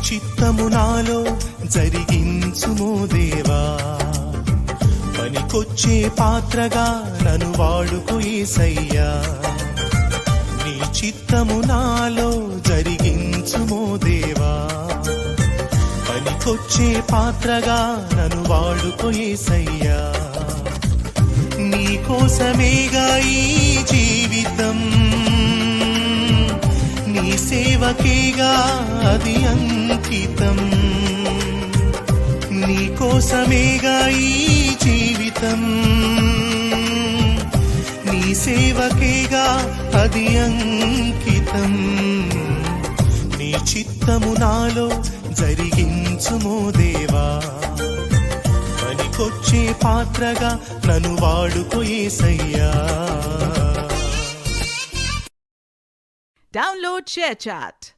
చిత్తము నాలో జరిగించుమో దేవా, పనికొచ్చే పాత్రగా నన్ను వాడుకో యేసయ్యా. నీ చిత్తము నాలో జరిగించుమో దేవా, పనికొచ్చే పాత్రగా నన్ను వాడుకో యేసయ్యా. నీ కోసమేగా ఈ జీవితం, నీ సేవకేగా అది అంకితం. నీ కోసమేగా ఈ జీవితం, నీ సేవకేగా అది అంకితం. నీ చిత్తము నాలో జరిగించుమో దేవా, పనికొచ్చే పాత్రగా నన్ను వాడుకో యేసయ్యా. Download ShareChat.